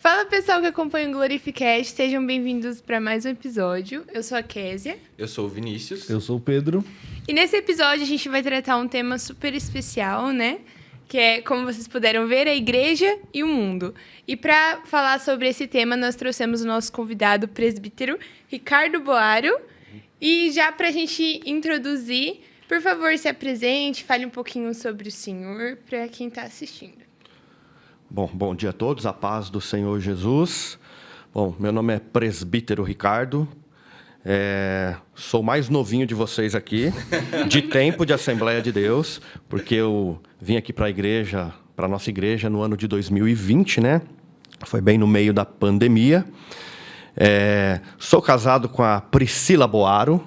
Fala pessoal que acompanha o Glorificast, sejam bem-vindos para mais um episódio. Eu sou a Késia. Eu sou o Vinícius. Eu sou o Pedro. E nesse episódio a gente vai tratar um tema super especial, né? Que é, como vocês puderam ver, a igreja e o mundo. E para falar sobre esse tema, nós trouxemos o nosso convidado, o presbítero Ricardo Boaro. E já para a gente introduzir, por favor, se apresente, fale um pouquinho sobre o senhor para quem está assistindo. Bom dia a todos, a paz do Senhor Jesus. Bom, meu nome é presbítero Ricardo. Sou o mais novinho de vocês aqui, de tempo de Assembleia de Deus, porque eu vim aqui para a nossa igreja no ano de 2020, né? Foi bem no meio da pandemia. Sou casado com a Priscila Boaro,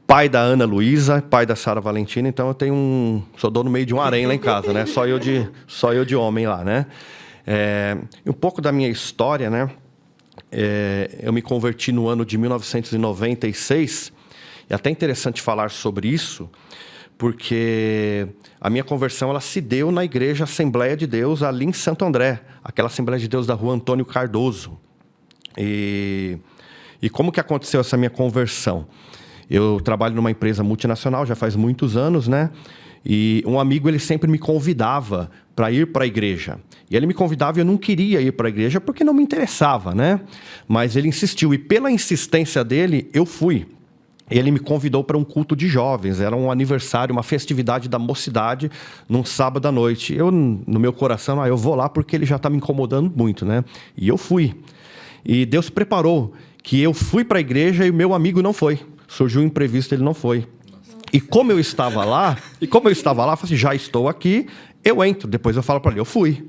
pai da Ana Luísa, pai da Sara Valentina, então eu sou dono meio de um harém lá em casa, né? Só eu de homem lá, né? Um pouco da minha história, né? Eu me converti no ano de 1996, e é até interessante falar sobre isso, porque a minha conversão ela se deu na igreja Assembleia de Deus, ali em Santo André, aquela Assembleia de Deus da rua Antônio Cardoso. E como que aconteceu essa minha conversão? Eu trabalho numa empresa multinacional já faz muitos anos, né? E um amigo, ele sempre me convidava para ir para a igreja. E ele me convidava e eu não queria ir para a igreja porque não me interessava, né? Mas ele insistiu e pela insistência dele, eu fui. Ele me convidou para um culto de jovens, era um aniversário, uma festividade da mocidade, num sábado à noite. Eu, no meu coração, eu vou lá porque ele já está me incomodando muito, né? E eu fui. E Deus preparou que eu fui para a igreja e o meu amigo não foi. Surgiu um imprevisto, ele não foi. E como eu estava lá, eu falei assim, já estou aqui, eu entro. Depois eu falo para ele, eu fui.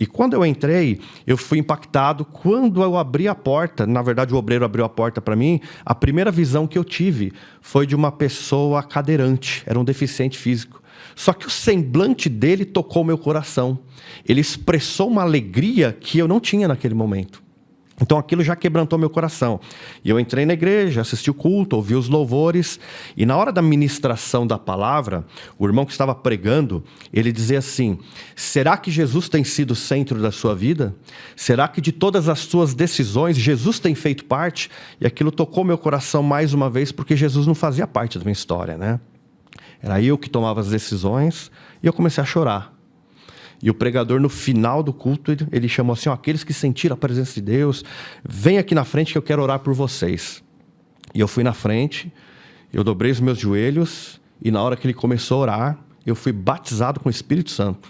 E quando eu entrei, eu fui impactado. Quando eu abri a porta, na verdade o obreiro abriu a porta para mim, a primeira visão que eu tive foi de uma pessoa cadeirante, era um deficiente físico. Só que o semblante dele tocou meu coração. Ele expressou uma alegria que eu não tinha naquele momento. Então aquilo já quebrantou meu coração. E eu entrei na igreja, assisti o culto, ouvi os louvores. E na hora da ministração da palavra, o irmão que estava pregando, ele dizia assim: será que Jesus tem sido o centro da sua vida? Será que de todas as suas decisões, Jesus tem feito parte? E aquilo tocou meu coração mais uma vez, porque Jesus não fazia parte da minha história, né? Era eu que tomava as decisões e eu comecei a chorar. E o pregador, no final do culto, ele chamou assim, aqueles que sentiram a presença de Deus, vem aqui na frente que eu quero orar por vocês. E eu fui na frente, eu dobrei os meus joelhos, e na hora que ele começou a orar, eu fui batizado com o Espírito Santo.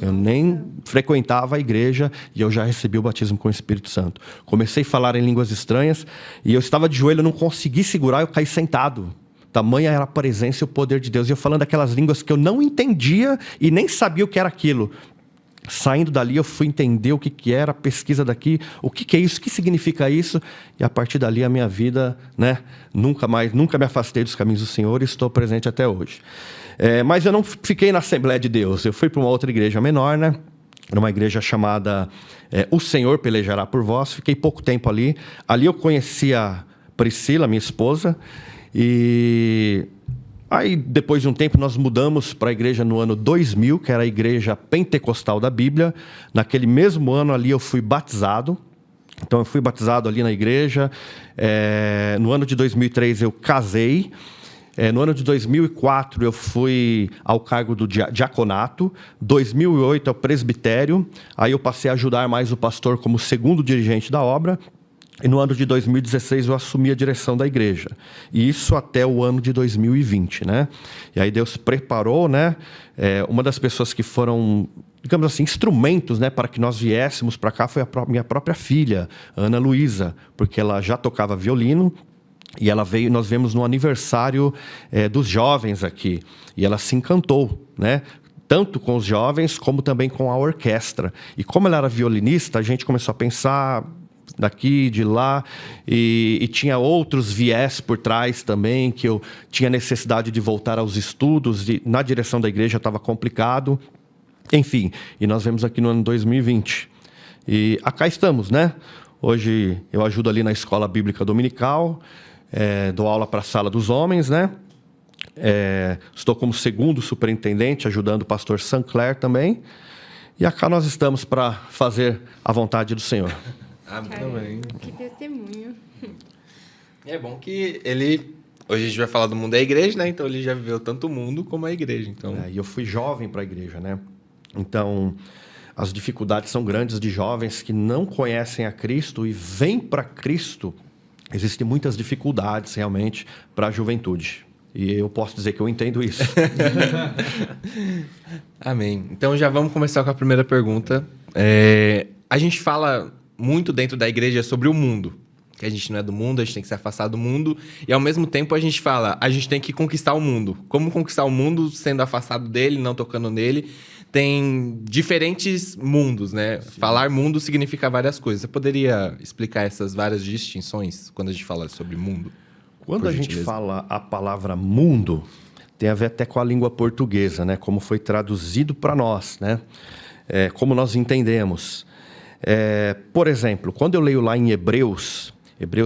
Eu nem frequentava a igreja e eu já recebi o batismo com o Espírito Santo. Comecei a falar em línguas estranhas, e eu estava de joelho, eu não consegui segurar, eu caí sentado. Tamanha era a presença e o poder de Deus. E eu falando aquelas línguas que eu não entendia e nem sabia o que era aquilo. Saindo dali, eu fui entender o que era a pesquisa daqui, o que é isso, o que significa isso. E a partir dali, a minha vida, né, nunca me afastei dos caminhos do Senhor e estou presente até hoje. Mas eu não fiquei na Assembleia de Deus. Eu fui para uma outra igreja menor, né? Era uma igreja chamada O Senhor Pelejará por Vós. Fiquei pouco tempo ali. Ali eu conheci a Priscila, minha esposa. E aí, depois de um tempo, nós mudamos para a igreja no ano 2000, que era a igreja pentecostal da Bíblia. Naquele mesmo ano ali eu fui batizado. Então eu fui batizado ali na igreja. No ano de 2003 eu casei. No ano de 2004 eu fui ao cargo do diaconato. 2008 ao presbitério. Aí eu passei a ajudar mais o pastor como segundo dirigente da obra. E no ano de 2016 eu assumi a direção da igreja. E isso até o ano de 2020, né? E aí Deus preparou, né? Uma das pessoas que foram, digamos assim, instrumentos, né, para que nós viéssemos para cá foi a minha própria filha, Ana Luísa, porque ela já tocava violino. E ela veio, nós vemos no aniversário dos jovens aqui. E ela se encantou, né? Tanto com os jovens como também com a orquestra. E como ela era violinista, a gente começou a pensar daqui, de lá, e tinha outros viés por trás também, que eu tinha necessidade de voltar aos estudos, na direção da igreja estava complicado, enfim, e nós vemos aqui no ano 2020. E cá estamos, né? Hoje eu ajudo ali na escola bíblica dominical, dou aula para a sala dos homens, né? Estou como segundo superintendente, ajudando o pastor Sancler também. E cá nós estamos para fazer a vontade do Senhor. Amém. Que testemunho. É bom que ele... Hoje a gente vai falar do mundo da igreja, né? Então ele já viveu tanto o mundo como a igreja. Então... E eu fui jovem para a igreja, né? Então, as dificuldades são grandes de jovens que não conhecem a Cristo e vêm para Cristo. Existem muitas dificuldades, realmente, para a juventude. E eu posso dizer que eu entendo isso. Amém. Então já vamos começar com a primeira pergunta. A gente fala muito dentro da igreja sobre o mundo. Que a gente não é do mundo, a gente tem que se afastar do mundo. E ao mesmo tempo a gente fala, a gente tem que conquistar o mundo. Como conquistar o mundo sendo afastado dele, não tocando nele? Tem diferentes mundos, né? Sim. Falar mundo significa várias coisas. Você poderia explicar essas várias distinções quando a gente fala sobre mundo? Quando a gente fala a palavra mundo, tem a ver até com a língua portuguesa, né? Como foi traduzido para nós, né? Como nós entendemos. Por exemplo, quando eu leio lá em Hebreus,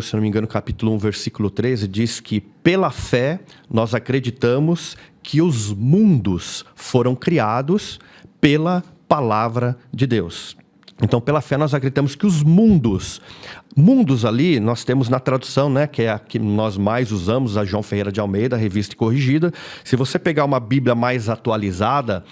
se não me engano, capítulo 1, versículo 13, diz que pela fé nós acreditamos que os mundos foram criados pela palavra de Deus. Então, pela fé nós acreditamos que os mundos ali, nós temos na tradução, né, que é a que nós mais usamos, a João Ferreira de Almeida, revista e corrigida. Se você pegar uma Bíblia mais atualizada,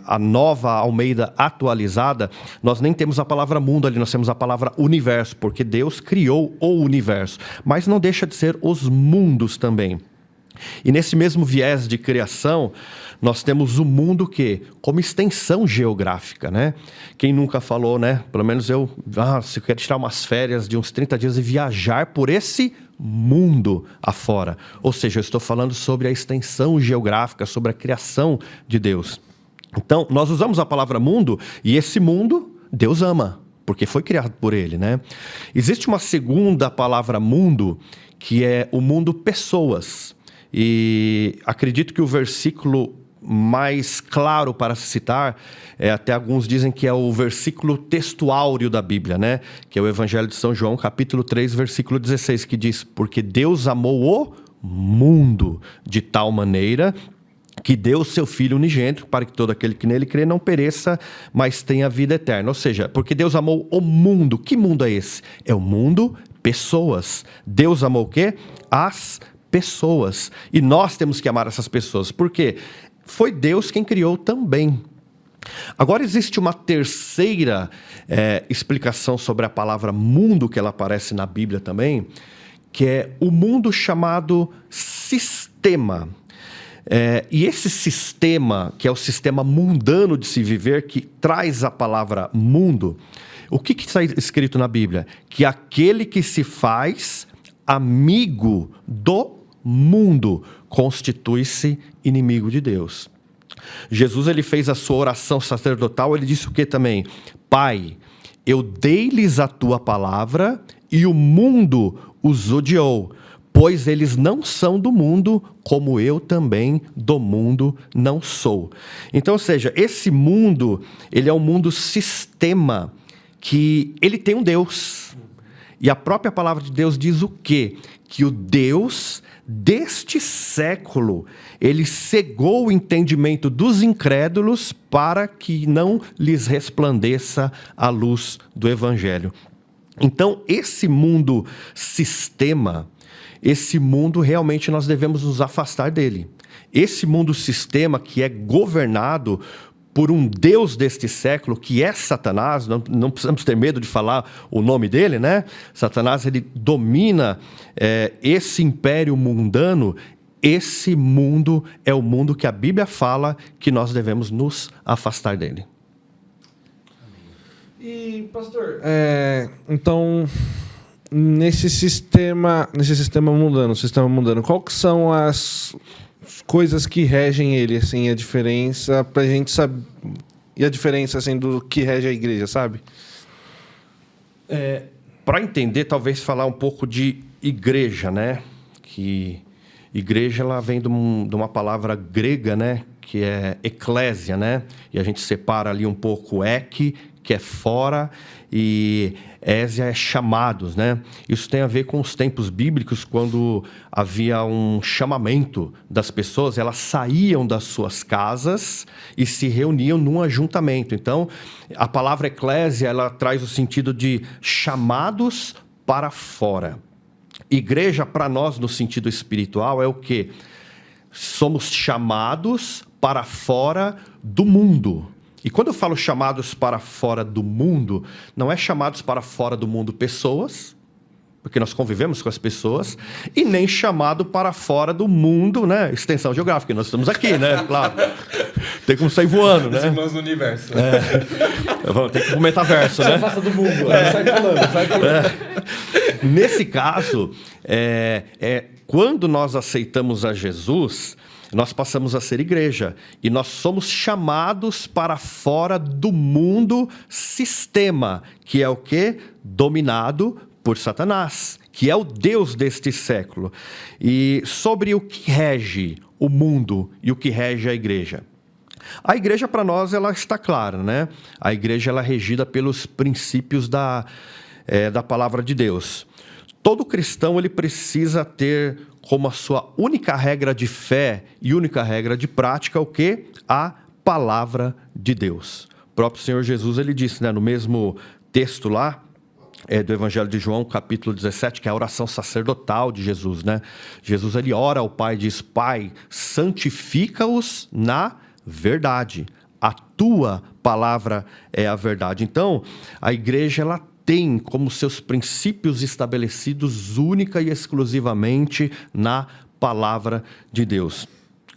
a nova Almeida atualizada, nós nem temos a palavra mundo ali, nós temos a palavra universo, porque Deus criou o universo. Mas não deixa de ser os mundos também. E nesse mesmo viés de criação, nós temos o mundo como extensão geográfica, né? Quem nunca falou, né? Pelo menos eu, se eu quero tirar umas férias de uns 30 dias e viajar por esse mundo afora. Ou seja, eu estou falando sobre a extensão geográfica, sobre a criação de Deus. Então, nós usamos a palavra mundo e esse mundo Deus ama, porque foi criado por ele, né? Existe uma segunda palavra mundo, que é o mundo pessoas. E acredito que o versículo mais claro para se citar, até alguns dizem que é o versículo textuáureo da Bíblia, né? Que é o Evangelho de São João, capítulo 3, versículo 16, que diz: porque Deus amou o mundo de tal maneira que deu o seu Filho unigênito para que todo aquele que nele crê não pereça, mas tenha vida eterna. Ou seja, porque Deus amou o mundo. Que mundo é esse? É o mundo pessoas. Deus amou o quê? As pessoas. E nós temos que amar essas pessoas. Por quê? Foi Deus quem criou também. Agora existe uma terceira explicação sobre a palavra mundo, que ela aparece na Bíblia também, que é o mundo chamado sistema. E esse sistema, que é o sistema mundano de se viver, que traz a palavra mundo, o que está escrito na Bíblia? Que aquele que se faz amigo do mundo constitui-se inimigo de Deus. Jesus, ele fez a sua oração sacerdotal, ele disse o que também? Pai, eu dei-lhes a tua palavra e o mundo os odiou, pois eles não são do mundo, como eu também do mundo não sou. Então, ou seja, esse mundo, ele é um mundo sistema, que ele tem um Deus. E a própria palavra de Deus diz o quê? Que o Deus deste século, ele cegou o entendimento dos incrédulos para que não lhes resplandeça a luz do Evangelho. Então, esse mundo sistema, esse mundo realmente nós devemos nos afastar dele. Esse mundo sistema que é governado por um Deus deste século, que é Satanás, não precisamos ter medo de falar o nome dele, né? Satanás, ele domina esse império mundano. Esse mundo é o mundo que a Bíblia fala que nós devemos nos afastar dele. E, pastor, então, nesse sistema mundano, qual que são as coisas que regem ele, assim, a diferença pra gente saber, e a diferença, assim, do que rege a igreja, sabe? Para entender, talvez falar um pouco de igreja, né? Que igreja, ela vem de uma palavra grega, né? Que é eclésia, né? E a gente separa ali um pouco ek, que é fora, e Ésia é chamados, né? Isso tem a ver com os tempos bíblicos, quando havia um chamamento das pessoas, elas saíam das suas casas e se reuniam num ajuntamento. Então, a palavra eclésia, ela traz o sentido de chamados para fora. Igreja, para nós, no sentido espiritual, é o quê? Somos chamados para fora do mundo. E quando eu falo chamados para fora do mundo, não é chamados para fora do mundo pessoas, porque nós convivemos com as pessoas, e nem chamado para fora do mundo, né? Extensão geográfica, nós estamos aqui, né? Claro. Tem como sair voando, né? Os irmãos do universo. Tem que ir pro metaverso, né? Passa do mundo, sai falando. Nesse caso, quando nós aceitamos a Jesus, nós passamos a ser igreja. E nós somos chamados para fora do mundo sistema, que é o quê? Dominado por Satanás, que é o Deus deste século. E sobre o que rege o mundo e o que rege a igreja. A igreja, para nós, ela está clara, né? A igreja, ela é regida pelos princípios da palavra de Deus. Todo cristão, ele precisa ter como a sua única regra de fé e única regra de prática o quê? A palavra de Deus. O próprio Senhor Jesus, ele disse, né, no mesmo texto lá, do Evangelho de João, capítulo 17, que é a oração sacerdotal de Jesus, né? Jesus, ele ora ao Pai e diz: Pai, santifica-os na verdade. A tua palavra é a verdade. Então, a igreja, ela tem como seus princípios estabelecidos única e exclusivamente na palavra de Deus.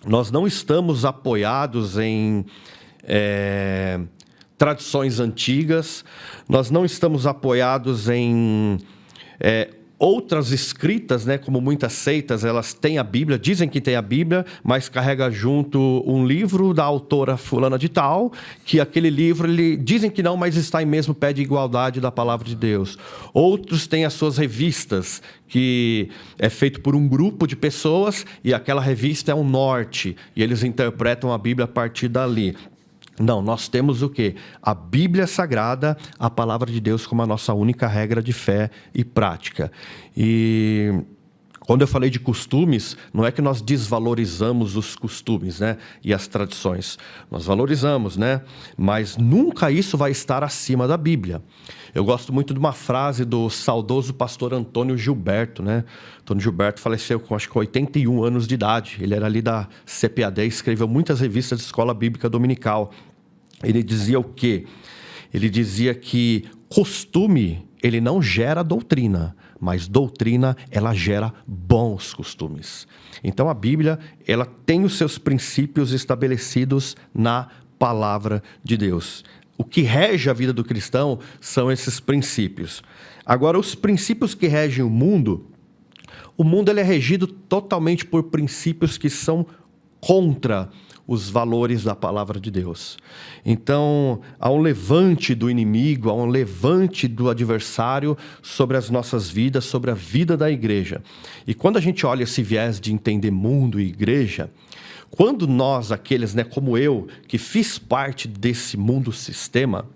Nós não estamos apoiados em tradições antigas, nós não estamos apoiados em outras escritas, né, como muitas seitas, elas têm a Bíblia, dizem que tem a Bíblia, mas carrega junto um livro da autora fulana de tal, que aquele livro, dizem que não, mas está em mesmo pé de igualdade da palavra de Deus. Outros têm as suas revistas, que é feito por um grupo de pessoas, e aquela revista é um norte, e eles interpretam a Bíblia a partir dali. Não, nós temos o quê? A Bíblia Sagrada, a Palavra de Deus como a nossa única regra de fé e prática. E quando eu falei de costumes, não é que nós desvalorizamos os costumes, né? E as tradições. Nós valorizamos, né? Mas nunca isso vai estar acima da Bíblia. Eu gosto muito de uma frase do saudoso pastor Antônio Gilberto, né? Antônio Gilberto faleceu com, acho que 81 anos de idade. Ele era ali da CPAD, escreveu muitas revistas de escola bíblica dominical. Ele dizia o quê? Ele dizia que costume, ele não gera doutrina, mas doutrina, ela gera bons costumes. Então, a Bíblia, ela tem os seus princípios estabelecidos na palavra de Deus. O que rege a vida do cristão são esses princípios. Agora, os princípios que regem o mundo ele é regido totalmente por princípios que são contra os valores da palavra de Deus. Então, há um levante do inimigo, há um levante do adversário sobre as nossas vidas, sobre a vida da igreja. E quando a gente olha esse viés de entender mundo e igreja, quando nós, aqueles, né, como eu, que fiz parte desse mundo sistema,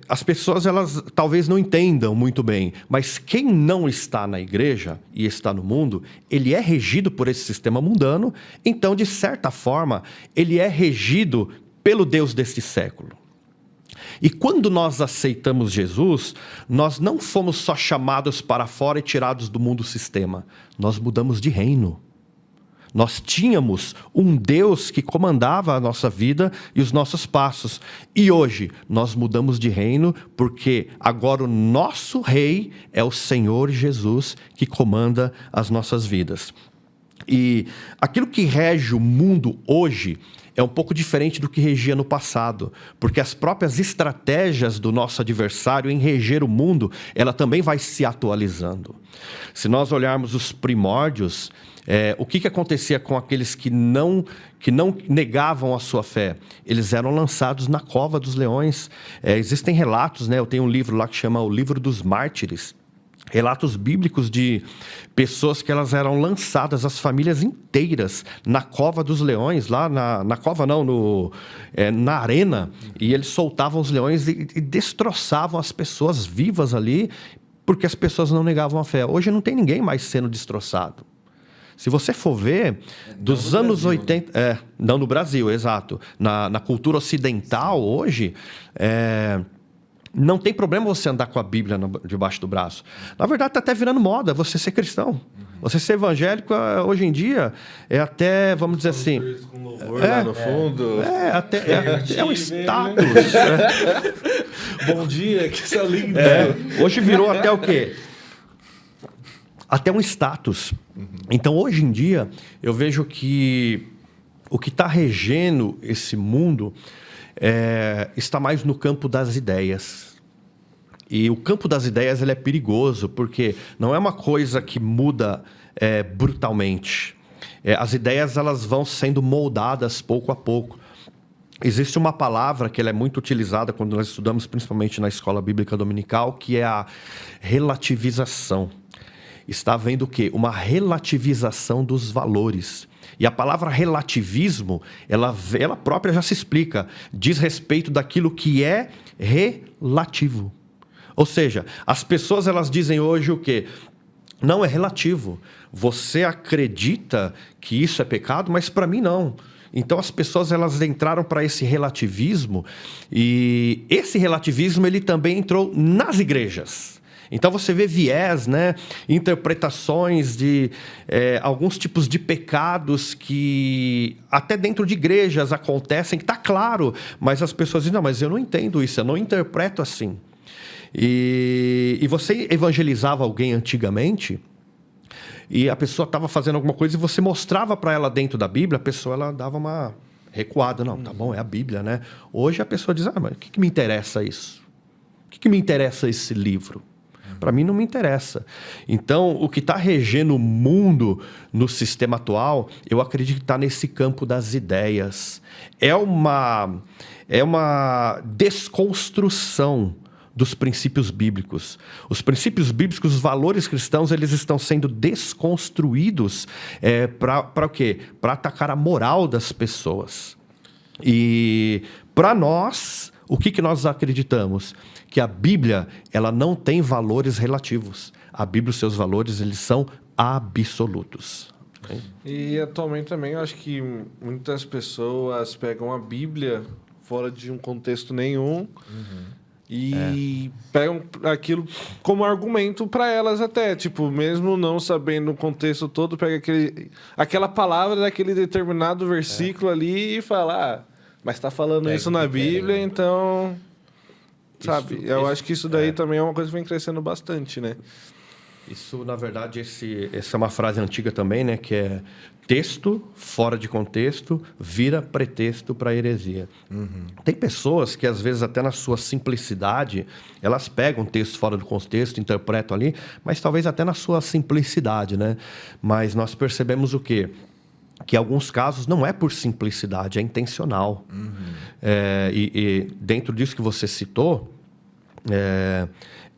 as pessoas, elas talvez não entendam muito bem, mas quem não está na igreja e está no mundo, ele é regido por esse sistema mundano, então, de certa forma, ele é regido pelo Deus deste século. E quando nós aceitamos Jesus, nós não fomos só chamados para fora e tirados do mundo sistema, nós mudamos de reino. Nós tínhamos um Deus que comandava a nossa vida e os nossos passos. E hoje nós mudamos de reino porque agora o nosso rei é o Senhor Jesus que comanda as nossas vidas. E aquilo que rege o mundo hoje é um pouco diferente do que regia no passado, porque as próprias estratégias do nosso adversário em reger o mundo, ela também vai se atualizando. Se nós olharmos os primórdios, o que acontecia com aqueles que não negavam a sua fé? Eles eram lançados na cova dos leões. Existem relatos, né? Eu tenho um livro lá que chama O Livro dos Mártires. Relatos bíblicos de pessoas que elas eram lançadas, as famílias inteiras, na cova dos leões, lá na cova não, na arena, e eles soltavam os leões e destroçavam as pessoas vivas ali, porque as pessoas não negavam a fé. Hoje não tem ninguém mais sendo destroçado. Se você for ver, dos anos Brasil, 80... né? Não no Brasil, exato. Na cultura ocidental, hoje... Não tem problema você andar com a Bíblia debaixo do braço. Na verdade, está até virando moda você ser cristão. Você ser evangélico, hoje em dia, é até, vamos dizer assim... Com louvor lá no fundo. É um status. Bom dia, que isso é lindo. Hoje virou até o quê? Até um status. Então, hoje em dia, eu vejo que o que está regendo esse mundo está mais no campo das ideias. E o campo das ideias ele é perigoso, porque não é uma coisa que muda brutalmente. As ideias elas vão sendo moldadas pouco a pouco. Existe uma palavra que ela é muito utilizada quando nós estudamos, principalmente na escola bíblica dominical, que é a relativização. Está havendo o quê? Uma relativização dos valores. E a palavra relativismo, ela própria já se explica. Diz respeito daquilo que é relativo. Ou seja, as pessoas elas dizem hoje o quê? Não é relativo. Você acredita que isso é pecado, mas para mim não. Então as pessoas elas entraram para esse relativismo e esse relativismo ele também entrou nas igrejas. Então você vê viés, né? Interpretações de alguns tipos de pecados que até dentro de igrejas acontecem, que está claro, mas as pessoas dizem, não, mas eu não entendo isso, eu não interpreto assim. E você evangelizava alguém antigamente e a pessoa estava fazendo alguma coisa e você mostrava para ela dentro da Bíblia, a pessoa ela dava uma recuada. Não, tá bom, é a Bíblia, né? Hoje a pessoa diz, mas o que me interessa isso? O que me interessa esse livro? Para mim não me interessa. Então, o que está regendo o mundo no sistema atual, eu acredito que está nesse campo das ideias. É uma desconstrução dos princípios bíblicos. Os princípios bíblicos, os valores cristãos, eles estão sendo desconstruídos para o quê? Para atacar a moral das pessoas. E para nós, o que nós acreditamos? Que a Bíblia ela não tem valores relativos. A Bíblia, os seus valores, eles são absolutos. E atualmente também eu acho que muitas pessoas pegam a Bíblia fora de um contexto nenhum e pegam aquilo como argumento para elas até. Tipo, mesmo não sabendo o contexto todo, pega aquela palavra daquele determinado versículo ali e fala, mas está falando isso na Bíblia, então... Sabe? Eu acho que isso daí também é uma coisa que vem crescendo bastante, né? Isso, na verdade, essa é uma frase antiga também, né? Que é texto fora de contexto vira pretexto para heresia. Tem pessoas que, às vezes, até na sua simplicidade, elas pegam um texto fora do contexto, interpretam ali, mas talvez até na sua simplicidade, né? Mas nós percebemos o quê? Que em alguns casos não é por simplicidade, é intencional. E dentro disso que você citou,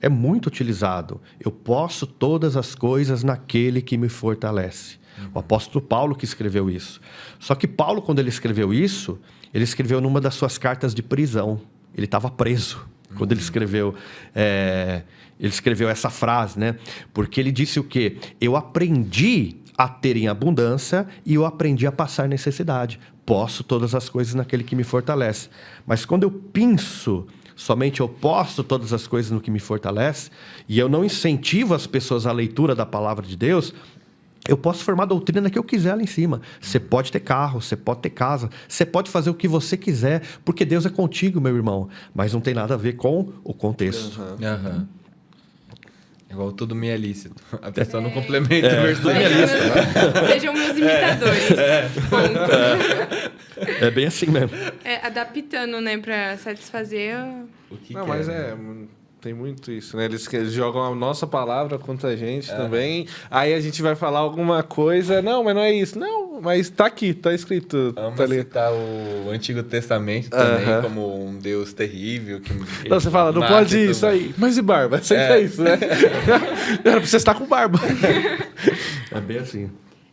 é muito utilizado. Eu posso todas as coisas naquele que me fortalece. O apóstolo Paulo que escreveu isso. Só que Paulo, quando ele escreveu isso, ele escreveu numa das suas cartas de prisão. Ele estava preso quando ele escreveu essa frase, né? Porque ele disse o quê? Eu aprendi a ter em abundância e eu aprendi a passar necessidade. Posso todas as coisas naquele que me fortalece. Mas quando eu penso somente eu posso todas as coisas no que me fortalece e eu não incentivo as pessoas à leitura da palavra de Deus, eu posso formar a doutrina que eu quiser lá em cima. Você pode ter carro, você pode ter casa, você pode fazer o que você quiser, porque Deus é contigo, meu irmão. Mas não tem nada a ver com o contexto. Igual tudo me é lícito. A pessoa não complementa o versículo. Sejam meus imitadores. É bem assim mesmo. Adaptando, né, pra satisfazer mas Tem muito isso, né? Eles jogam a nossa palavra contra a gente também. Aí a gente vai falar alguma coisa. Não, mas não é isso. Não, mas tá aqui, tá escrito. Ama Tá ali. citar o Antigo Testamento também como um Deus terrível. Que Não, você fala, não mata pode e isso tudo. aí. Mas e barba? Sempre é isso, né? Era pra você estar com barba. É bem assim.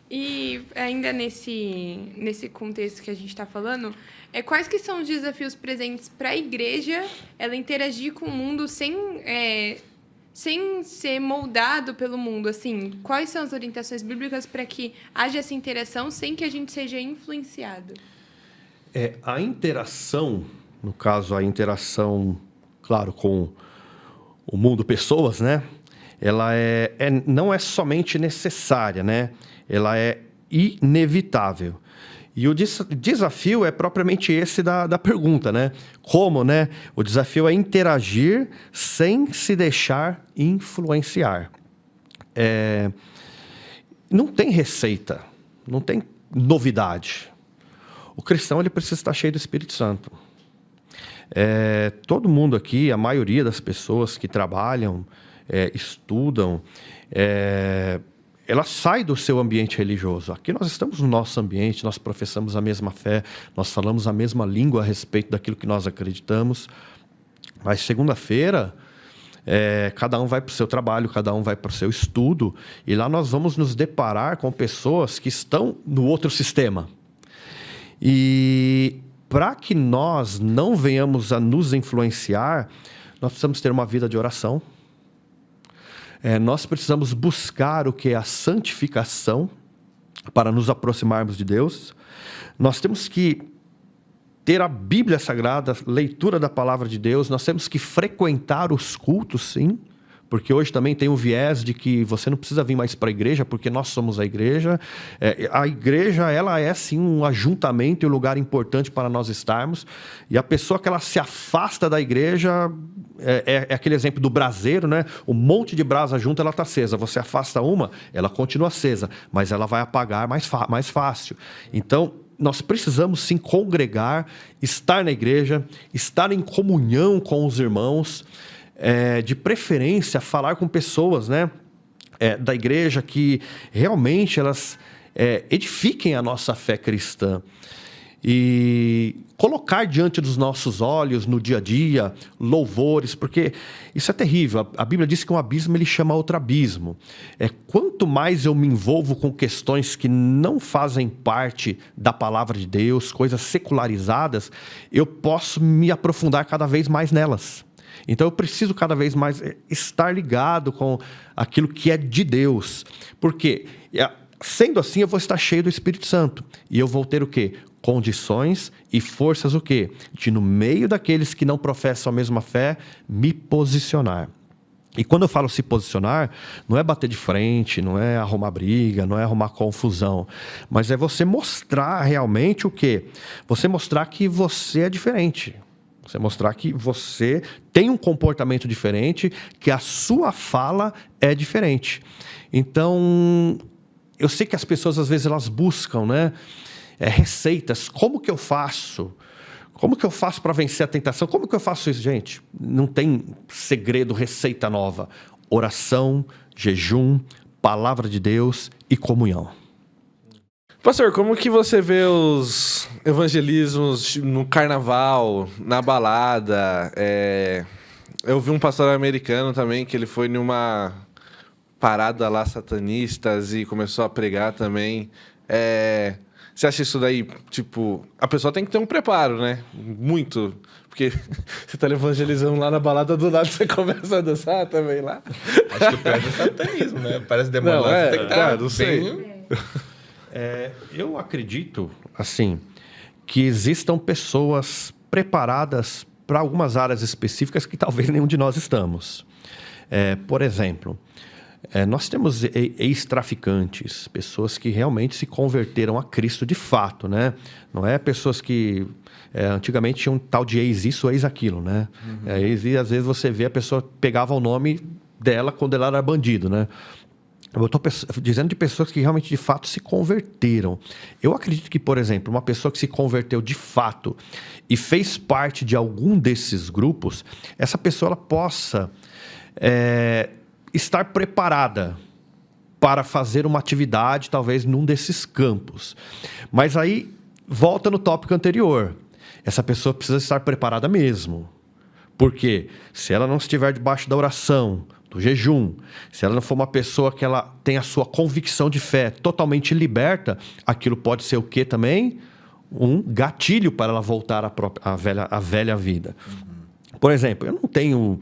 E ainda nesse contexto que a gente está falando, quais que são os desafios presentes para a igreja ela interagir com o mundo sem ser moldado pelo mundo? Assim, quais são as orientações bíblicas para que haja essa interação sem que a gente seja influenciado? A interação, no caso, a interação, claro, com o mundo pessoas, né? Ela não é somente necessária, né? Ela é inevitável. E o desafio é propriamente esse da pergunta, né? Como, né? O desafio é interagir sem se deixar influenciar. Não tem receita, não tem novidade. O cristão ele precisa estar cheio do Espírito Santo. Todo mundo aqui, a maioria das pessoas que trabalham, estudam, ela sai do seu ambiente religioso. Aqui nós estamos no nosso ambiente, nós professamos a mesma fé, nós falamos a mesma língua a respeito daquilo que nós acreditamos. Mas segunda-feira, cada um vai para o seu trabalho, cada um vai para o seu estudo, e lá nós vamos nos deparar com pessoas que estão no outro sistema. E para que nós não venhamos a nos influenciar, nós precisamos ter uma vida de oração. Nós precisamos buscar o que é a santificação para nos aproximarmos de Deus. Nós temos que ter a Bíblia Sagrada, leitura da Palavra de Deus. Nós temos que frequentar os cultos, sim. Porque hoje também tem o viés de que você não precisa vir mais para a igreja, porque nós somos a igreja. A igreja, ela é sim um ajuntamento e um lugar importante para nós estarmos. E a pessoa que ela se afasta da igreja, é aquele exemplo do braseiro, né? Um monte de brasa junto, ela está acesa. Você afasta uma, ela continua acesa, mas ela vai apagar mais fácil. Então, nós precisamos sim congregar, estar na igreja, estar em comunhão com os irmãos, de preferência falar com pessoas, né, da igreja que realmente elas edifiquem a nossa fé cristã. E colocar diante dos nossos olhos, no dia a dia, louvores, porque isso é terrível. A Bíblia diz que um abismo ele chama outro abismo. Quanto mais eu me envolvo com questões que não fazem parte da palavra de Deus, coisas secularizadas, eu posso me aprofundar cada vez mais nelas. Então eu preciso cada vez mais estar ligado com aquilo que é de Deus. Porque, sendo assim, eu vou estar cheio do Espírito Santo. E eu vou ter o quê? Condições e forças o quê? De, no meio daqueles que não professam a mesma fé, me posicionar. E quando eu falo se posicionar, não é bater de frente, não é arrumar briga, não é arrumar confusão. Mas é você mostrar realmente o quê? Você mostrar que você é diferente. Você mostrar que você tem um comportamento diferente, que a sua fala é diferente. Então, eu sei que as pessoas, às vezes, elas buscam, né, receitas. Como que eu faço? Como que eu faço para vencer a tentação? Como que eu faço isso, gente? Não tem segredo, receita nova. Oração, jejum, palavra de Deus e comunhão. Pastor, como que você vê os evangelismos no carnaval, na balada? Eu vi um pastor americano também, que ele foi numa parada lá satanistas e começou a pregar também. Você acha isso daí, tipo... A pessoa tem que ter um preparo, né? Muito. Porque você tá evangelizando lá na balada, do nada você começa a dançar também lá. Acho que o pior é o satanismo, né? Parece demônio. Você tem que estar não sei. bem... Eu acredito, assim, que existam pessoas preparadas para algumas áreas específicas que talvez nenhum de nós estamos. Por exemplo, nós temos ex-traficantes, pessoas que realmente se converteram a Cristo de fato, né? Não é pessoas que antigamente tinham um tal de ex isso, ex aquilo, né? E às vezes você vê a pessoa pegava o nome dela quando ela era bandido, né? Eu estou dizendo de pessoas que realmente, de fato, se converteram. Eu acredito que, por exemplo, uma pessoa que se converteu de fato e fez parte de algum desses grupos, essa pessoa ela possa estar preparada para fazer uma atividade, talvez, num desses campos. Mas aí, volta no tópico anterior. Essa pessoa precisa estar preparada mesmo. Porque se ela não estiver debaixo da oração, do jejum, se ela não for uma pessoa que ela tem a sua convicção de fé totalmente liberta, aquilo pode ser o quê também? Um gatilho para ela voltar à velha vida. Por exemplo, eu não tenho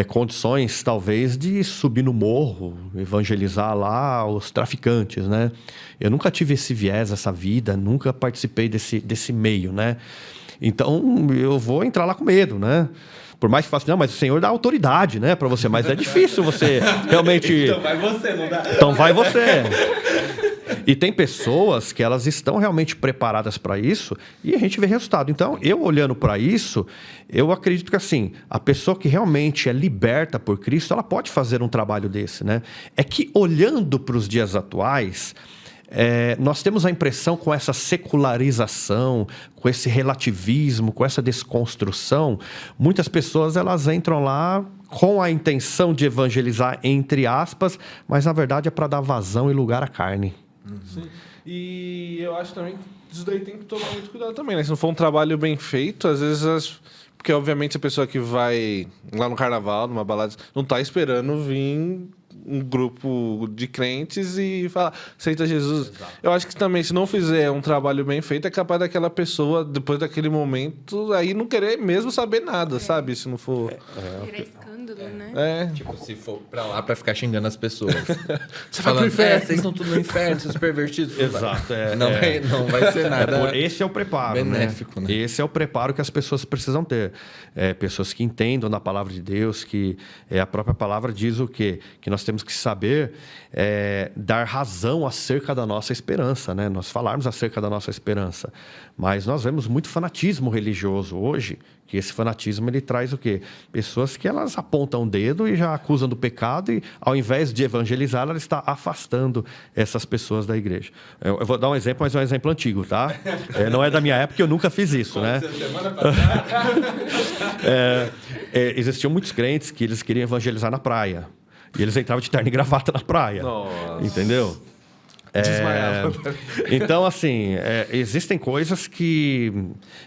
condições, talvez, de subir no morro, evangelizar lá os traficantes, né? Eu nunca tive esse viés, essa vida, nunca participei desse meio, né? Então, eu vou entrar lá com medo, né? Por mais que faça, não, mas o Senhor dá autoridade, né, para você. Mas é difícil você realmente... Então vai você, não dá? Então vai você. E tem pessoas que elas estão realmente preparadas para isso e a gente vê resultado. Então, eu olhando para isso, eu acredito que assim, a pessoa que realmente é liberta por Cristo, ela pode fazer um trabalho desse, né? É que olhando para os dias atuais... nós temos a impressão, com essa secularização, com esse relativismo, com essa desconstrução, muitas pessoas elas entram lá com a intenção de evangelizar, entre aspas, mas na verdade é para dar vazão e lugar à carne. Sim. E eu acho também que isso daí tem que tomar muito cuidado também, né? Se não for um trabalho bem feito, às vezes... Porque, obviamente, a pessoa que vai lá no carnaval, numa balada, não está esperando vir um grupo de crentes e falar, aceita Jesus. Exato. Eu acho que também, se não fizer um trabalho bem feito, é capaz daquela pessoa, depois daquele momento, aí não querer mesmo saber nada, sabe? Se não for... Virar escândalo, né? Tipo, se for pra lá pra ficar xingando as pessoas. Você vai pro inferno. Vocês estão tudo no inferno, seus pervertidos. Exato. Não vai ser nada esse é o preparo, benéfico, né? Esse é o preparo que as pessoas precisam ter. Pessoas que entendam da palavra de Deus, que a própria palavra diz o quê? Que nós temos que saber dar razão acerca da nossa esperança, né? Nós falarmos acerca da nossa esperança. Mas nós vemos muito fanatismo religioso hoje, que esse fanatismo ele traz o quê? Pessoas que elas apontam o dedo e já acusam do pecado e, ao invés de evangelizar, ela está afastando essas pessoas da igreja. Eu vou dar um exemplo, mas é um exemplo antigo, tá? Não é da minha época, eu nunca fiz isso, né? Semana passada. Existiam muitos crentes que eles queriam evangelizar na praia. E eles entravam de terno e gravata na praia. Nossa. Entendeu? Desmaiava. Então, assim, existem coisas que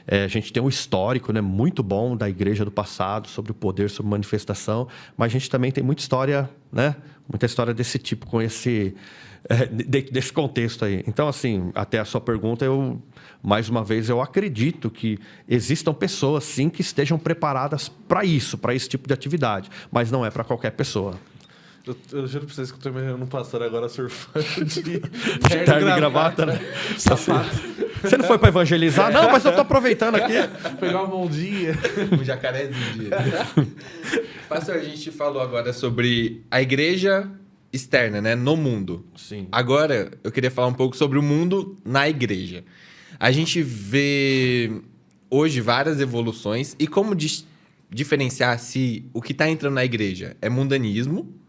a gente tem um histórico, né, muito bom da igreja do passado, sobre o poder, sobre manifestação, mas a gente também tem muita história, né? Muita história desse tipo, com desse contexto aí. Então, assim, até a sua pergunta, mais uma vez, eu acredito que existam pessoas, sim, que estejam preparadas para isso, para esse tipo de atividade, mas não é para qualquer pessoa. Eu juro pra vocês que eu tô imaginando um pastor agora surfando de terno e gravata, né? Você não foi para evangelizar? Não, mas eu tô aproveitando aqui. Pegar uma ondinha. Um jacarezinho. Pastor, a gente falou agora sobre a igreja externa, né? No mundo. Sim. Agora, eu queria falar um pouco sobre o mundo na igreja. A gente vê hoje várias evoluções e como diferenciar se o que está entrando na igreja é mundanismo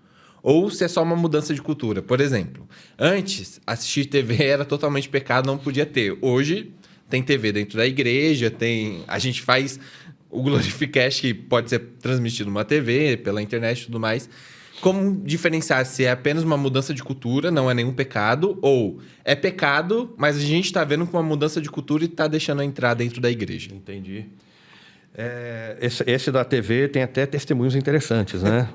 ou se é só uma mudança de cultura. Por exemplo, antes, assistir TV era totalmente pecado, não podia ter. Hoje, tem TV dentro da igreja, a gente faz o Glorificast, que pode ser transmitido numa TV, pela internet e tudo mais. Como diferenciar se é apenas uma mudança de cultura, não é nenhum pecado, ou é pecado, mas a gente está vendo com uma mudança de cultura e está deixando entrar dentro da igreja? Entendi. Esse da TV tem até testemunhos interessantes, né?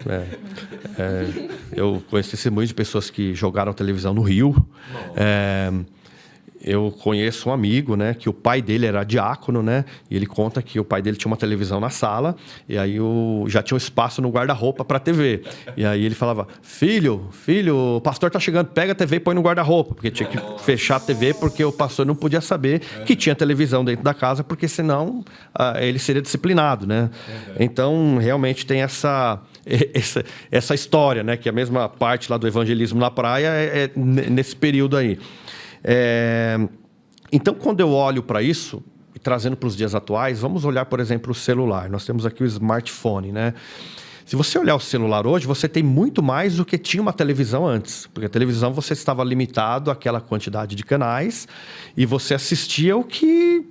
Eu conheço testemunhos de pessoas que jogaram televisão no Rio. Eu conheço um amigo, né, que o pai dele era diácono, né, e ele conta que o pai dele tinha uma televisão na sala e aí já tinha um espaço no guarda-roupa para a TV. E aí ele falava, filho, o pastor tá chegando, pega a TV e põe no guarda-roupa, porque tinha que fechar a TV porque o pastor não podia saber que tinha televisão dentro da casa, porque senão ele seria disciplinado, né? Então, realmente tem essa história, né, que a mesma parte lá do evangelismo na praia é nesse período aí. Então, quando eu olho para isso, e trazendo para os dias atuais, vamos olhar, por exemplo, o celular. Nós temos aqui o smartphone, né? Se você olhar o celular hoje, você tem muito mais do que tinha uma televisão antes. Porque a televisão você estava limitado àquela quantidade de canais e você assistia o que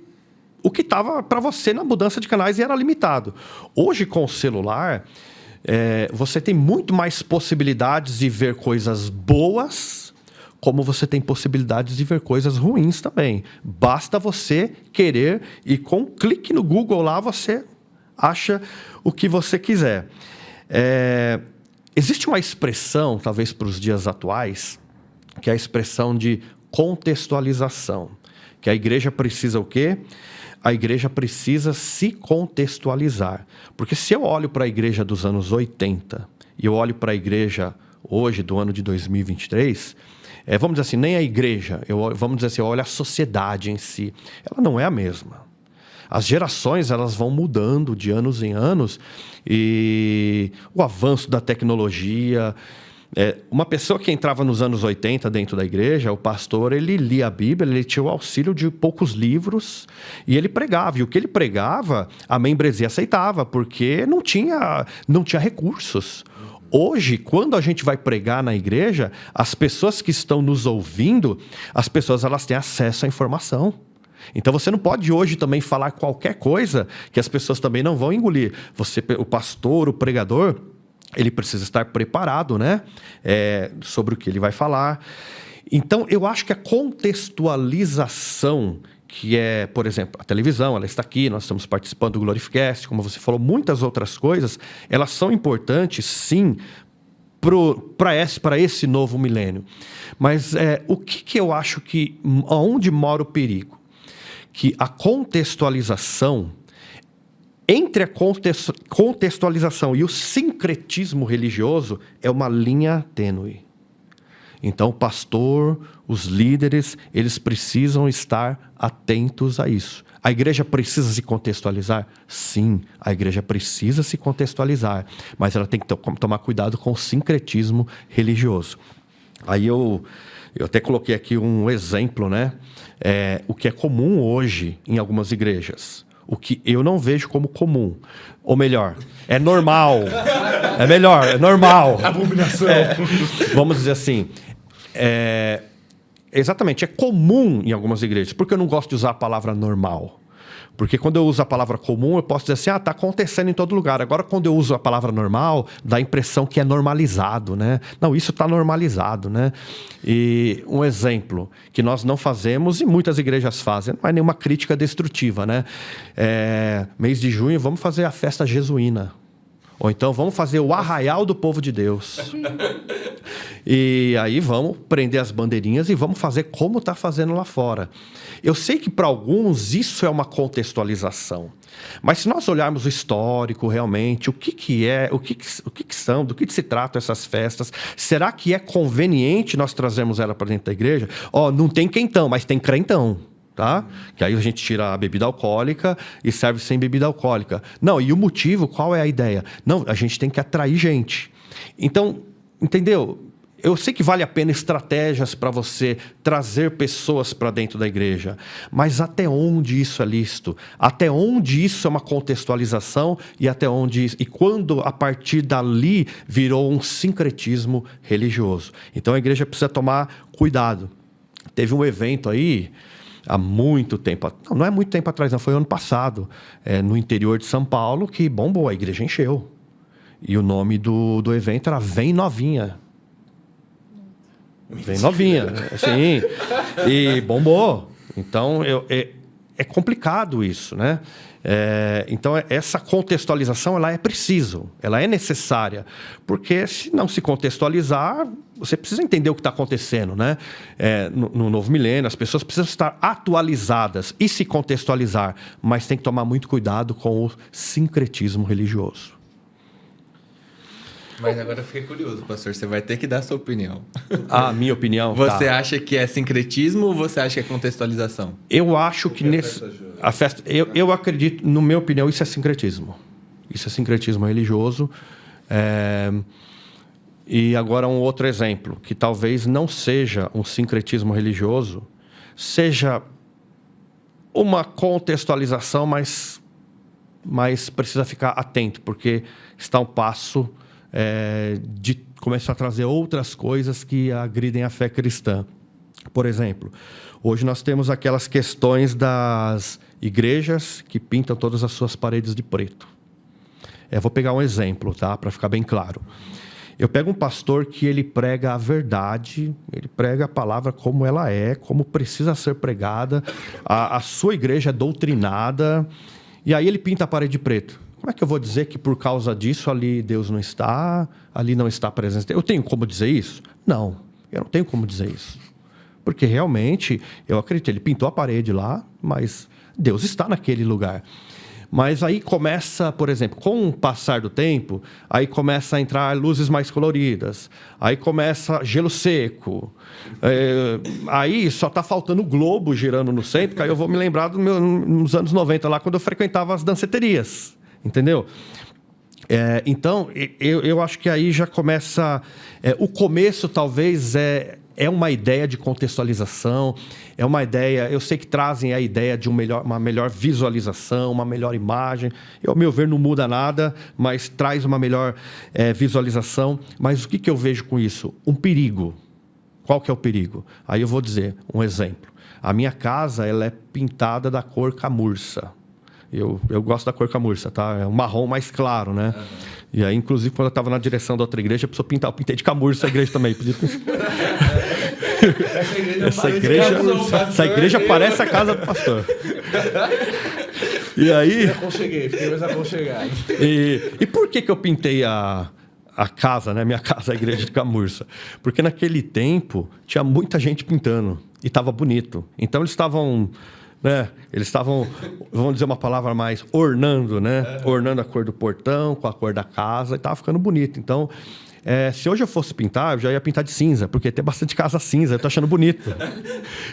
estava para você na mudança de canais e era limitado. Hoje, com o celular, você tem muito mais possibilidades de ver coisas boas, como você tem possibilidades de ver coisas ruins também. Basta você querer e com um clique no Google lá você acha o que você quiser. Existe uma expressão, talvez para os dias atuais, que é a expressão de contextualização. Que a igreja precisa o quê? A igreja precisa se contextualizar. Porque se eu olho para a igreja dos anos 80 e eu olho para a igreja hoje, do ano de 2023, vamos dizer assim, nem a igreja, vamos dizer assim, eu olho a sociedade em si, ela não é a mesma. As gerações elas vão mudando de anos em anos e o avanço da tecnologia... uma pessoa que entrava nos anos 80 dentro da igreja, o pastor, ele lia a Bíblia, ele tinha o auxílio de poucos livros e ele pregava. E o que ele pregava, a membresia aceitava, porque não tinha recursos. Hoje, quando a gente vai pregar na igreja, as pessoas que estão nos ouvindo, as pessoas elas têm acesso à informação. Então você não pode hoje também falar qualquer coisa que as pessoas também não vão engolir. O pastor, o pregador, ele precisa estar preparado, né? Sobre o que ele vai falar. Então, eu acho que a contextualização, que é, por exemplo, a televisão, ela está aqui, nós estamos participando do Glorificast, como você falou, muitas outras coisas, elas são importantes, sim, para esse novo milênio. Mas o que eu acho que... Onde mora o perigo? Que a contextualização... Entre a contextualização e o sincretismo religioso é uma linha tênue. Então, o pastor, os líderes, eles precisam estar atentos a isso. A igreja precisa se contextualizar? Sim, a igreja precisa se contextualizar, mas ela tem que tomar cuidado com o sincretismo religioso. Aí eu até coloquei aqui um exemplo, né? O que é comum hoje em algumas igrejas. O que eu não vejo como comum. Ou melhor, é normal. É normal. Abominação. Vamos dizer assim. Exatamente, é comum em algumas igrejas. Por que eu não gosto de usar a palavra normal? Porque quando eu uso a palavra comum, eu posso dizer assim, está acontecendo em todo lugar. Agora, quando eu uso a palavra normal, dá a impressão que é normalizado, né? Não, isso está normalizado, né? E um exemplo que nós não fazemos e muitas igrejas fazem, não é nenhuma crítica destrutiva, né? Mês de junho, vamos fazer a festa jesuína. Ou então, vamos fazer o arraial do povo de Deus. E aí vamos prender as bandeirinhas e vamos fazer como está fazendo lá fora. Eu sei que para alguns isso é uma contextualização. Mas se nós olharmos o histórico realmente, o que são, do que se tratam essas festas, será que é conveniente nós trazermos ela para dentro da igreja? Não tem quentão, mas tem crentão. Tá? Que aí a gente tira a bebida alcoólica e serve sem bebida alcoólica. Não, e o motivo, qual é a ideia? Não, a gente tem que atrair gente. Então, entendeu? Eu sei que vale a pena estratégias para você trazer pessoas para dentro da igreja, mas até onde isso é lícito? Até onde isso é uma contextualização e quando a partir dali virou um sincretismo religioso? Então a igreja precisa tomar cuidado. Teve um evento aí há muito tempo, não é muito tempo atrás, não, foi ano passado, no interior de São Paulo, que bombou, a igreja encheu. E o nome do evento era Vem Novinha. Vem Novinha, sim. E bombou. Então, é complicado isso, né? Então, essa contextualização, ela é preciso, ela é necessária. Porque se não se contextualizar, você precisa entender o que está acontecendo, né? No novo milênio, as pessoas precisam estar atualizadas e se contextualizar, mas tem que tomar muito cuidado com o sincretismo religioso. Mas agora eu fiquei curioso, pastor. Você vai ter que dar a sua opinião. A minha opinião? Você acha que é sincretismo ou você acha que é contextualização? Eu acho que a festa... Eu acredito, na minha opinião, isso é sincretismo. Isso é sincretismo religioso. E agora um outro exemplo, que talvez não seja um sincretismo religioso, seja uma contextualização, mas mas precisa ficar atento, porque está um passo de começar a trazer outras coisas que agridem a fé cristã. Por exemplo, hoje nós temos aquelas questões das igrejas que pintam todas as suas paredes de preto. Vou pegar um exemplo, tá? Para ficar bem claro. Eu pego um pastor que ele prega a verdade, ele prega a palavra como ela é, como precisa ser pregada, a sua igreja é doutrinada, e aí ele pinta a parede de preto. Como é que eu vou dizer que por causa disso ali Deus não está, ali não está presente? Eu tenho como dizer isso? Não, eu não tenho como dizer isso. Porque realmente, eu acredito, ele pintou a parede lá, mas Deus está naquele lugar. Mas aí começa, por exemplo, com o passar do tempo, aí começa a entrar luzes mais coloridas, aí começa gelo seco, aí só está faltando o globo girando no centro, que aí eu vou me lembrar nos anos 90, lá quando eu frequentava as danceterias, entendeu? Então, eu acho que aí já começa... o começo, talvez, é uma ideia de contextualização, é uma ideia... Eu sei que trazem a ideia de uma melhor visualização, uma melhor imagem. Ao meu ver, não muda nada, mas traz uma melhor visualização. Mas o que eu vejo com isso? Um perigo. Qual que é o perigo? Aí eu vou dizer um exemplo. A minha casa ela é pintada da cor camurça. Eu gosto da cor camurça, tá? É um marrom mais claro, né? Uhum. E aí, inclusive, quando eu estava na direção da outra igreja, a pessoa eu pintei de camurça a igreja também. Essa igreja parece a casa do pastor. E aí... Fiquei mais aconchegado. E por que eu pintei a casa, né? Minha casa, a igreja de camurça? Porque naquele tempo tinha muita gente pintando e estava bonito. Então eles estavam... Eles estavam, vamos dizer uma palavra mais, ornando, né? Ornando a cor do portão, com a cor da casa, e estava ficando bonito. Então, se hoje eu fosse pintar, eu já ia pintar de cinza, porque tem bastante casa cinza, eu estou achando bonito.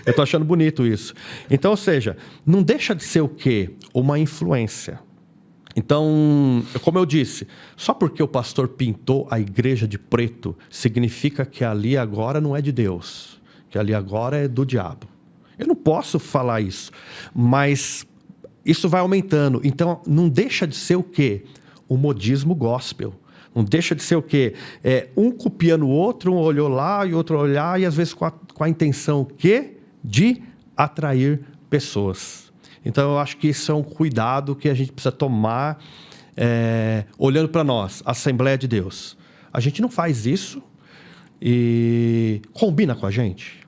Eu estou achando bonito isso. Então, ou seja, não deixa de ser o quê? Uma influência. Então, como eu disse, só porque o pastor pintou a igreja de preto, significa que ali agora não é de Deus, que ali agora é do diabo. Eu não posso falar isso, mas isso vai aumentando. Então, não deixa de ser o quê? O modismo gospel. Não deixa de ser o quê? Um copiando o outro, um olhou lá e outro olhar, e às vezes com a intenção o quê? De atrair pessoas. Então, eu acho que isso é um cuidado que a gente precisa tomar, olhando para nós, Assembleia de Deus. A gente não faz isso e combina com a gente.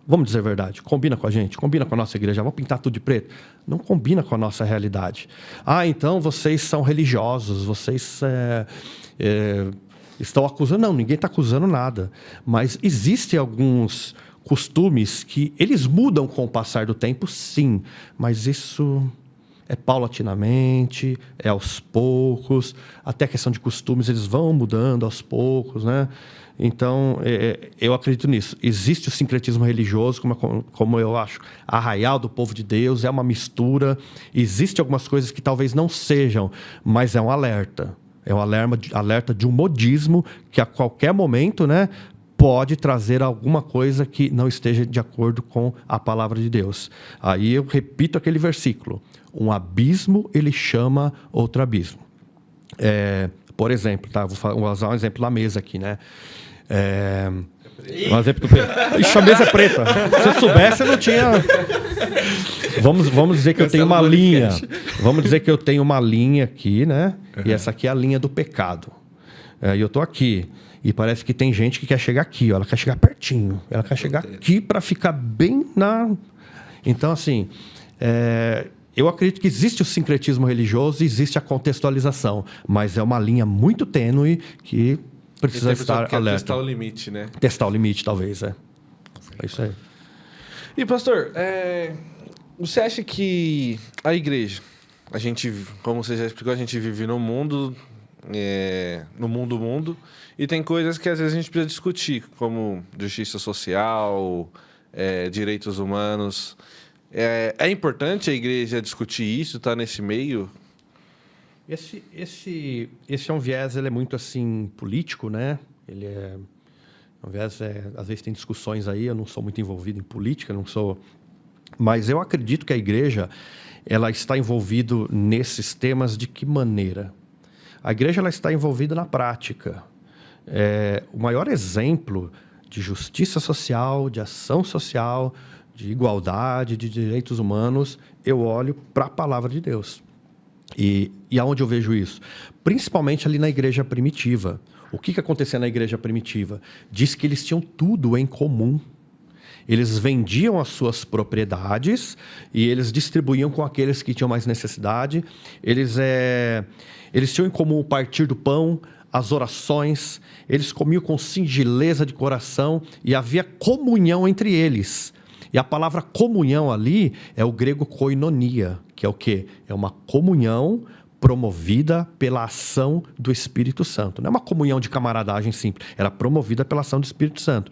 Vamos dizer a verdade, combina com a gente, combina com a nossa igreja, vamos pintar tudo de preto. Não combina com a nossa realidade. Então vocês são religiosos, vocês estão acusando. Não, ninguém está acusando nada. Mas existem alguns costumes que eles mudam com o passar do tempo, sim. Mas isso é paulatinamente, é aos poucos. Até a questão de costumes, eles vão mudando aos poucos, né? Então, eu acredito nisso. Existe o sincretismo religioso, como eu acho, arraial do povo de Deus, é uma mistura. Existem algumas coisas que talvez não sejam, mas é um alerta. É um alerta de um modismo que a qualquer momento, né, pode trazer alguma coisa que não esteja de acordo com a palavra de Deus. Aí eu repito aquele versículo. Um abismo, ele chama outro abismo. Por exemplo, tá? Vou usar um exemplo na mesa aqui, né? Um exemplo do... Ixi, a mesa é preta. Se eu soubesse, eu não tinha... Vamos dizer que eu tenho uma linha. Vamos dizer que eu tenho uma linha aqui, né? Uhum. E essa aqui é a linha do pecado. E eu tô aqui. E parece que tem gente que quer chegar aqui, ó. Ela quer chegar pertinho. Ela quer chegar aqui para ficar bem na... Então, assim... Eu acredito que existe o sincretismo religioso e existe a contextualização, mas é uma linha muito tênue que precisa estar alerta. Testar o limite, né? Testar o limite, talvez, É isso aí. E, pastor, você acha que a igreja, a gente, como você já explicou, a gente vive no mundo, e tem coisas que às vezes a gente precisa discutir, como justiça social, direitos humanos... É importante a igreja discutir isso, estar nesse meio? Esse é um viés, ele é muito assim político, né? Ele é um viés, às vezes tem discussões aí, eu não sou muito envolvido em política, não sou, mas eu acredito que a igreja ela está envolvida nesses temas de que maneira? A igreja ela está envolvida na prática. O maior exemplo de justiça social, de ação social, de igualdade, de direitos humanos, eu olho para a palavra de Deus. E aonde eu vejo isso? Principalmente ali na igreja primitiva. O que acontecia na igreja primitiva? Diz que eles tinham tudo em comum. Eles vendiam as suas propriedades e eles distribuíam com aqueles que tinham mais necessidade. Eles tinham em comum o partir do pão, as orações. Eles comiam com singeleza de coração e havia comunhão entre eles. E a palavra comunhão ali é o grego koinonia, que é o quê? É uma comunhão promovida pela ação do Espírito Santo. Não é uma comunhão de camaradagem simples, era promovida pela ação do Espírito Santo.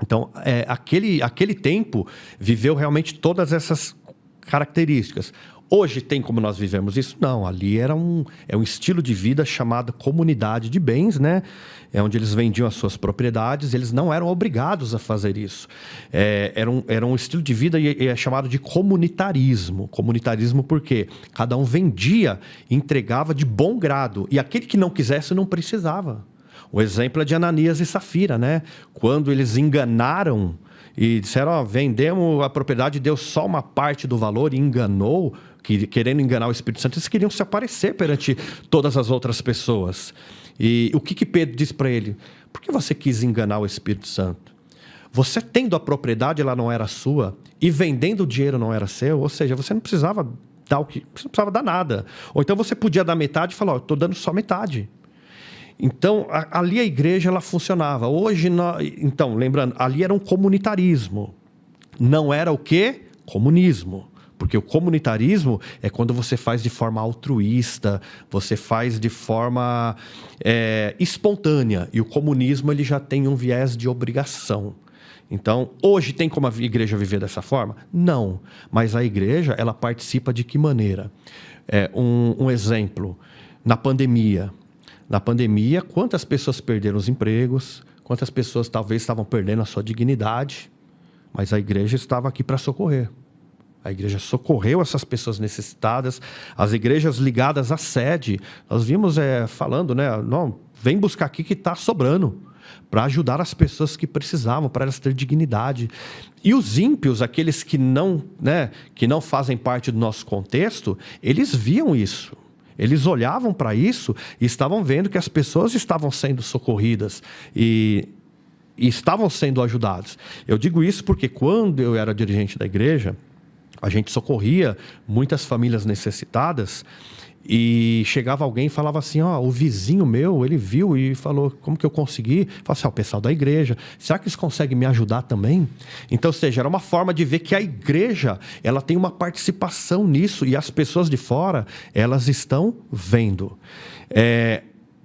Então, aquele tempo viveu realmente todas essas características. Hoje tem como nós vivemos isso? Não, ali é um estilo de vida chamado comunidade de bens, né? É onde eles vendiam as suas propriedades, eles não eram obrigados a fazer isso. Era um estilo de vida e é chamado de comunitarismo. Comunitarismo porque cada um vendia e entregava de bom grado. E aquele que não quisesse não precisava. O exemplo é de Ananias e Safira, né? Quando eles enganaram e disseram, vendemos a propriedade, deu só uma parte do valor e enganou, querendo enganar o Espírito Santo, eles queriam se aparecer perante todas as outras pessoas. E o que Pedro disse para ele? Por que você quis enganar o Espírito Santo? Você tendo a propriedade, ela não era sua, e vendendo o dinheiro não era seu, ou seja, você não precisava dar nada. Ou então você podia dar metade e falar, estou dando só metade. Então, ali a igreja ela funcionava. Hoje, então, lembrando, ali era um comunitarismo. Não era o quê? Comunismo. Porque o comunitarismo é quando você faz de forma altruísta, você faz de forma espontânea. E o comunismo ele já tem um viés de obrigação. Então, hoje tem como a igreja viver dessa forma? Não. Mas a igreja, ela participa de que maneira? Um exemplo, na pandemia. Na pandemia, quantas pessoas perderam os empregos, quantas pessoas talvez estavam perdendo a sua dignidade, mas a igreja estava aqui para socorrer. A igreja socorreu essas pessoas necessitadas, as igrejas ligadas à sede. Nós vimos falando, né? Não, vem buscar aqui que está sobrando, para ajudar as pessoas que precisavam, para elas terem dignidade. E os ímpios, aqueles que não fazem parte do nosso contexto, eles viam isso. Eles olhavam para isso e estavam vendo que as pessoas estavam sendo socorridas e estavam sendo ajudadas. Eu digo isso porque quando eu era dirigente da igreja, a gente socorria muitas famílias necessitadas e chegava alguém e falava assim, o vizinho meu, ele viu e falou, como que eu consegui? Falava assim, o pessoal da igreja, será que eles conseguem me ajudar também? Então, ou seja, era uma forma de ver que a igreja, ela tem uma participação nisso e as pessoas de fora, elas estão vendo.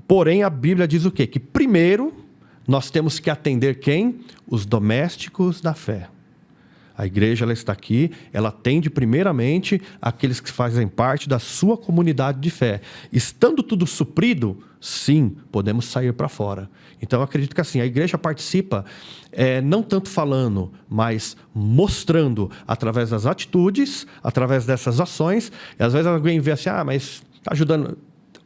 Porém, a Bíblia diz o quê? Que primeiro, nós temos que atender quem? Os domésticos da fé. A igreja ela está aqui, ela atende primeiramente aqueles que fazem parte da sua comunidade de fé. Estando tudo suprido, sim, podemos sair para fora. Então, eu acredito que assim, a igreja participa, não tanto falando, mas mostrando através das atitudes, através dessas ações. E às vezes alguém vê assim, mas está ajudando.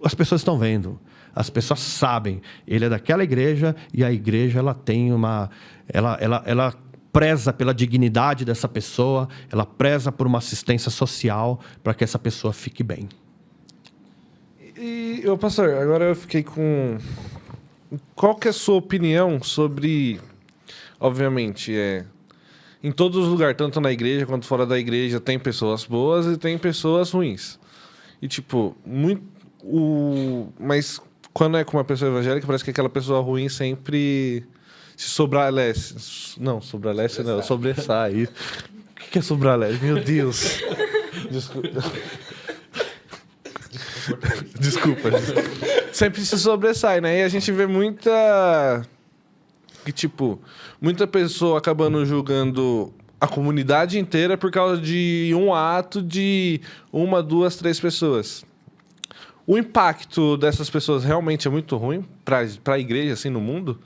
As pessoas estão vendo. As pessoas sabem. Ele é daquela igreja e a igreja ela tem uma... Ela preza pela dignidade dessa pessoa, ela preza por uma assistência social para que essa pessoa fique bem. E, pastor, agora eu fiquei com... Qual que é a sua opinião sobre... Obviamente, em todos os lugares, tanto na igreja quanto fora da igreja, tem pessoas boas e tem pessoas ruins. E, tipo, mas quando é com uma pessoa evangélica, parece que aquela pessoa ruim sempre... se sobralece. Não, sobralece não, sobressai. O que é sobralece? Meu Deus. Desculpa. Sempre se sobressai, né? E a gente vê muita pessoa acabando julgando a comunidade inteira por causa de um ato de 1, 2, 3 pessoas. O impacto dessas pessoas realmente é muito ruim para a igreja, assim, no mundo?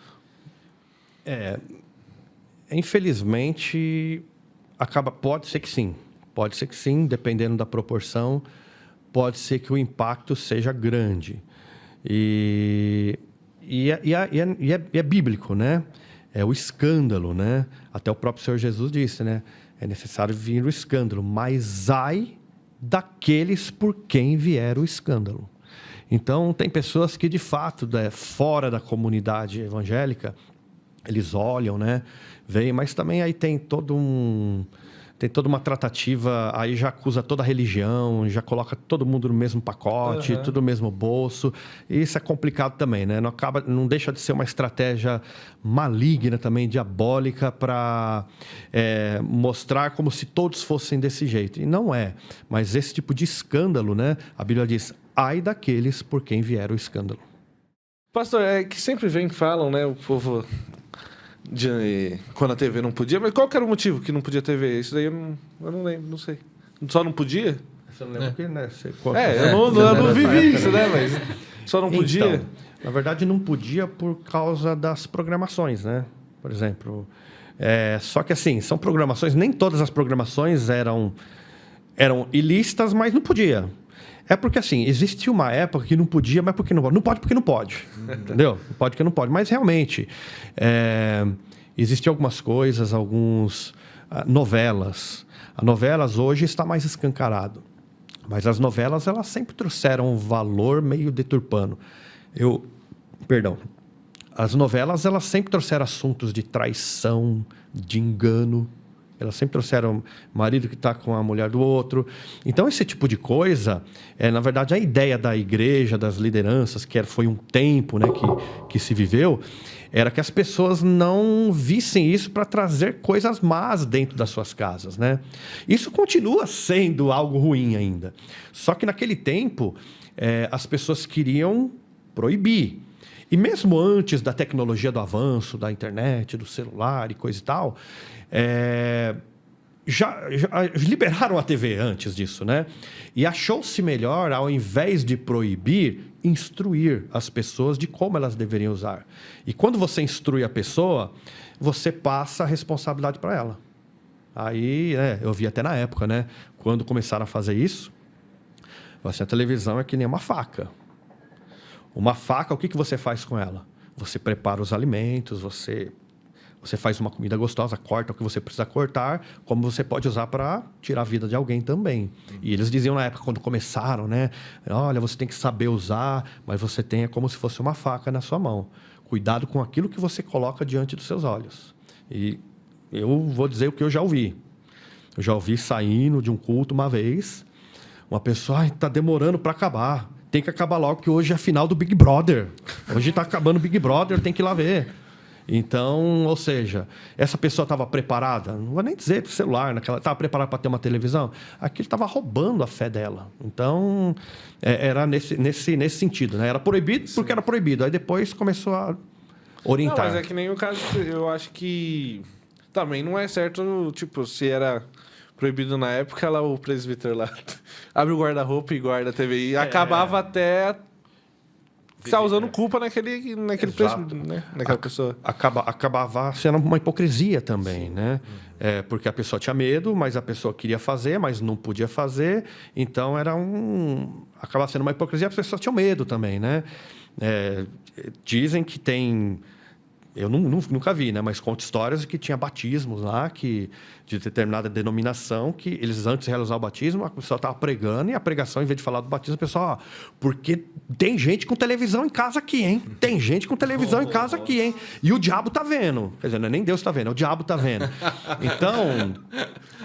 Infelizmente, pode ser que sim. Pode ser que sim, dependendo da proporção, pode ser que o impacto seja grande. E é bíblico, né? É o escândalo, né? Até o próprio Senhor Jesus disse, né? É necessário vir o escândalo, mas ai daqueles por quem vier o escândalo. Então, tem pessoas que, de fato, fora da comunidade evangélica, eles olham, né? Veem, mas também aí tem toda uma tratativa, aí já acusa toda a religião, já coloca todo mundo no mesmo pacote, tudo no mesmo bolso. E isso é complicado também, né? Não deixa de ser uma estratégia maligna também, diabólica, para mostrar como se todos fossem desse jeito. E não é. Mas esse tipo de escândalo, né? A Bíblia diz, ai daqueles por quem vier o escândalo. Pastor, é que sempre vem que falam, né? O povo... quando a TV não podia, mas qual que era o motivo que não podia TV? Isso daí eu não lembro, não sei. Só não podia? Você não lembra porque, né? Eu não vivi isso, né? Mas só não podia? Então, na verdade, não podia por causa das programações, né? Por exemplo. Só que assim, são programações, nem todas as programações eram ilícitas, mas não podia. É porque, assim, existia uma época que não podia, mas porque não pode. Não pode porque não pode, entendeu? Não pode porque não pode. Mas, realmente, existiam algumas coisas, novelas. As novelas hoje está mais escancarado. Mas as novelas, elas sempre trouxeram um valor meio deturpando. As novelas, elas sempre trouxeram assuntos de traição, de engano. Elas sempre trouxeram marido que está com a mulher do outro. Então, esse tipo de coisa, na verdade, a ideia da igreja, das lideranças, foi um tempo, né, que se viveu, era que as pessoas não vissem isso para trazer coisas más dentro das suas casas, né? Isso continua sendo algo ruim ainda. Só que naquele tempo, as pessoas queriam proibir. E mesmo antes da tecnologia do avanço, da internet, do celular e coisa e tal... Já liberaram a TV antes disso, né? E achou-se melhor, ao invés de proibir, instruir as pessoas de como elas deveriam usar. E quando você instrui a pessoa, você passa a responsabilidade para ela. Aí, eu vi até na época, né? Quando começaram a fazer isso, a televisão é que nem uma faca. Uma faca, o que você faz com ela? Você prepara os alimentos, você faz uma comida gostosa, corta o que você precisa cortar, como você pode usar para tirar a vida de alguém também. E eles diziam na época, quando começaram, né? Olha, você tem que saber usar, mas você tem como se fosse uma faca na sua mão. Cuidado com aquilo que você coloca diante dos seus olhos. E eu vou dizer o que eu já ouvi. Eu já ouvi saindo de um culto uma vez, uma pessoa, está demorando para acabar. Tem que acabar logo, que hoje é a final do Big Brother. Hoje está acabando o Big Brother, tem que ir lá ver. Então, ou seja, essa pessoa estava preparada, não vou nem dizer para o celular, estava preparada para ter uma televisão, aquilo estava roubando a fé dela. Então, era nesse sentido, né? Era proibido porque era proibido, aí depois começou a orientar. Não, mas é que nem o caso, eu acho que também não é certo, tipo, se era proibido na época, lá o presbítero lá abre o guarda-roupa e guarda a TV, e acabava até... Está usando culpa naquele né? Naquela pessoa. Acabava sendo uma hipocrisia também, né? Porque a pessoa tinha medo, mas a pessoa queria fazer, mas não podia fazer. Então, acabava sendo uma hipocrisia, as pessoas tinham medo também, né? Dizem que tem... Eu nunca vi, né? Mas conta histórias de que tinha batismos lá, de determinada denominação, que eles, antes de realizar o batismo, a pessoa estava pregando, e a pregação, em vez de falar do batismo, o pessoal, porque tem gente com televisão em casa aqui, hein? Tem gente com televisão em casa aqui, hein? E o diabo tá vendo. Quer dizer, não é nem Deus tá vendo, é o diabo tá vendo.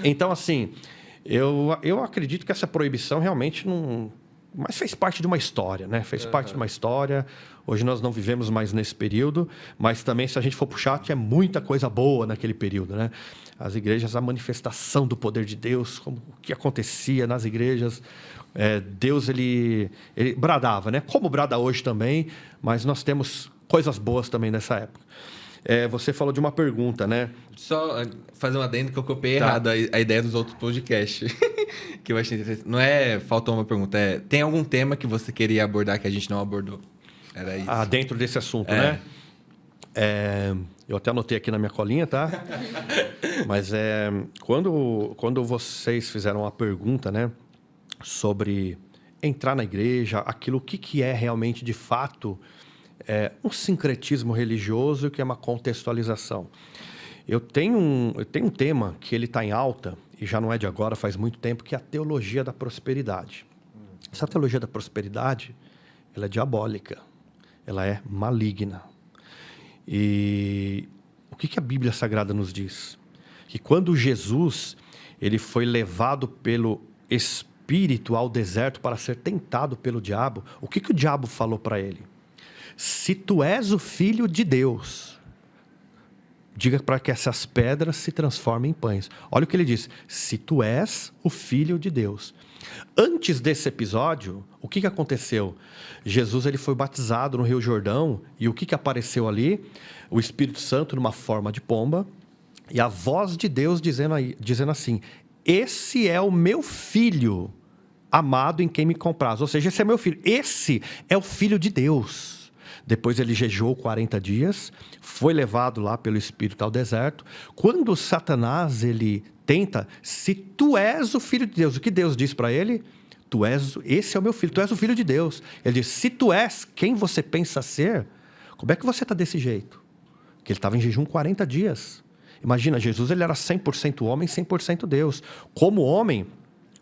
Então assim, eu acredito que essa proibição realmente não... Mas fez parte de uma história, né? Fez parte de uma história. Hoje nós não vivemos mais nesse período, mas também, se a gente for puxar, tinha muita coisa boa naquele período, né? As igrejas, a manifestação do poder de Deus, o que acontecia nas igrejas. Deus, ele bradava, né? Como brada hoje também, mas nós temos coisas boas também nessa época. Você falou de uma pergunta, né? Só fazer um adendo que eu copiei errado a ideia dos outros podcasts. Que eu achei interessante. Não faltou uma pergunta. Tem algum tema que você queria abordar que a gente não abordou? Era isso. Dentro desse assunto, né? Eu até anotei aqui na minha colinha, tá? Mas quando vocês fizeram uma pergunta, né, sobre entrar na igreja, o que é realmente, de fato, um sincretismo religioso e o que é uma contextualização. Eu tenho um tema que ele está em alta, e já não é de agora, faz muito tempo, que é a teologia da prosperidade. Essa teologia da prosperidade, ela é diabólica, ela é maligna. E o que a Bíblia Sagrada nos diz? Que quando Jesus ele foi levado pelo Espírito ao deserto para ser tentado pelo diabo, o que o diabo falou para ele? Se tu és o Filho de Deus, diga para que essas pedras se transformem em pães. Olha o que ele diz: se tu és o Filho de Deus. Antes desse episódio, o que aconteceu? Jesus ele foi batizado no Rio Jordão, e o que apareceu ali? O Espírito Santo numa forma de pomba, e a voz de Deus dizendo assim: esse é o meu filho amado em quem me compraz. Ou seja, esse é meu filho. Esse é o Filho de Deus. Depois ele jejuou 40 dias, foi levado lá pelo Espírito ao deserto. Quando Satanás ele tenta, se tu és o Filho de Deus, o que Deus diz para ele? Esse é o meu filho, tu és o Filho de Deus. Ele diz: se tu és quem você pensa ser, como é que você está desse jeito? Porque ele estava em jejum 40 dias. Imagina, Jesus ele era 100% homem, 100% Deus. Como homem,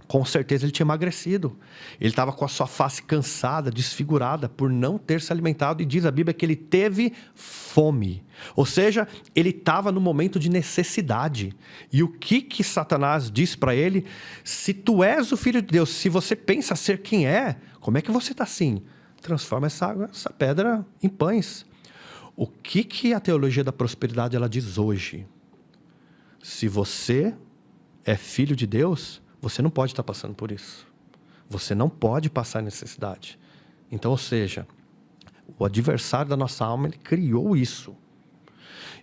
com certeza ele tinha emagrecido. Ele estava com a sua face cansada, desfigurada, por não ter se alimentado. E diz a Bíblia que ele teve fome. Ou seja, ele estava no momento de necessidade. E o que Satanás diz para ele? Se tu és o Filho de Deus, se você pensa ser quem é, como é que você está assim? Transforma essa pedra em pães. O que a teologia da prosperidade ela diz hoje? Se você é filho de Deus, você não pode estar passando por isso. Você não pode passar necessidade. Então, ou seja, o adversário da nossa alma, ele criou isso.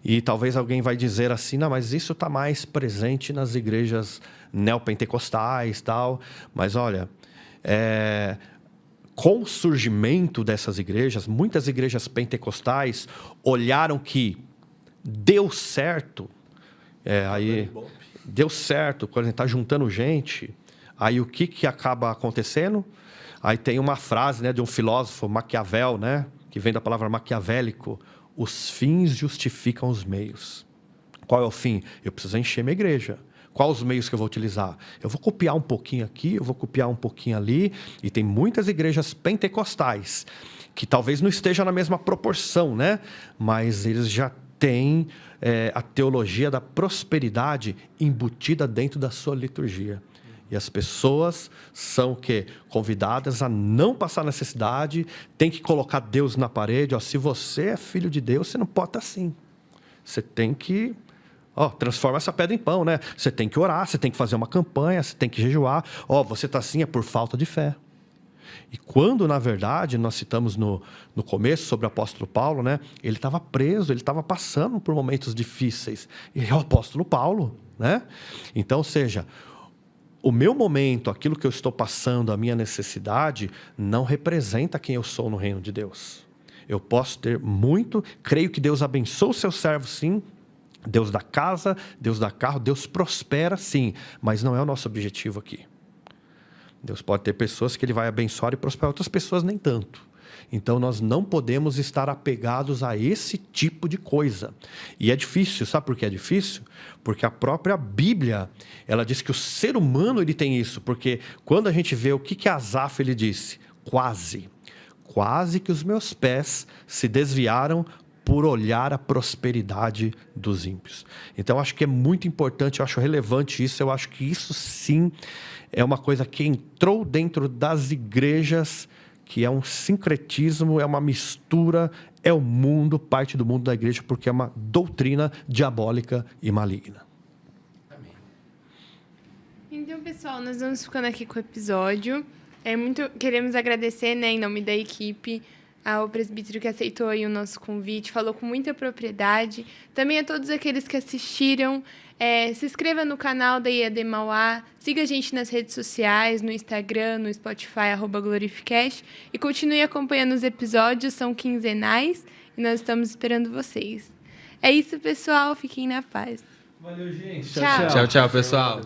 E talvez alguém vai dizer assim: não, mas isso está mais presente nas igrejas neopentecostais e tal. Mas olha, com o surgimento dessas igrejas, muitas igrejas pentecostais olharam que deu certo. Aí deu certo, quando a gente está juntando gente, aí o que acaba acontecendo? Aí tem uma frase, né, de um filósofo, Maquiavel, né, que vem da palavra maquiavélico: os fins justificam os meios. Qual é o fim? Eu preciso encher minha igreja. Quais os meios que eu vou utilizar? Eu vou copiar um pouquinho aqui, eu vou copiar um pouquinho ali, e tem muitas igrejas pentecostais que talvez não estejam na mesma proporção, né, mas eles já têm a teologia da prosperidade embutida dentro da sua liturgia. E as pessoas são convidadas a não passar necessidade, tem que colocar Deus na parede. Se você é filho de Deus, você não pode estar assim. Você tem que transforma essa pedra em pão, né? Você tem que orar, você tem que fazer uma campanha, você tem que jejuar. Você está assim, é por falta de fé. E quando, na verdade, nós citamos no começo sobre o apóstolo Paulo, né? Ele estava preso, ele estava passando por momentos difíceis. E é o apóstolo Paulo, né? Então, ou seja, o meu momento, aquilo que eu estou passando, a minha necessidade, não representa quem eu sou no reino de Deus. Eu posso ter muito, creio que Deus abençoa o seu servo, sim. Deus dá casa, Deus dá carro, Deus prospera, sim. Mas não é o nosso objetivo aqui. Deus pode ter pessoas que ele vai abençoar e prosperar, outras pessoas nem tanto. Então, nós não podemos estar apegados a esse tipo de coisa. E é difícil, sabe por que é difícil? Porque a própria Bíblia, ela diz que o ser humano ele tem isso. Porque quando a gente vê o que Asaf ele disse, quase que os meus pés se desviaram por olhar a prosperidade dos ímpios. Então, eu acho que é muito importante, eu acho relevante isso, eu acho que isso sim é uma coisa que entrou dentro das igrejas, que é um sincretismo, é uma mistura, é o mundo, parte do mundo da igreja, porque é uma doutrina diabólica e maligna. Amém. Então, pessoal, nós vamos ficando aqui com o episódio. Queremos agradecer, né, em nome da equipe, ao presbítero que aceitou aí o nosso convite, falou com muita propriedade. Também a todos aqueles que assistiram. Se inscreva no canal da IAD Mauá, siga a gente nas redes sociais, no Instagram, no Spotify, @glorificast, e continue acompanhando os episódios, são quinzenais, e nós estamos esperando vocês. É isso, pessoal, fiquem na paz. Valeu, gente. Tchau. Tchau, tchau, pessoal.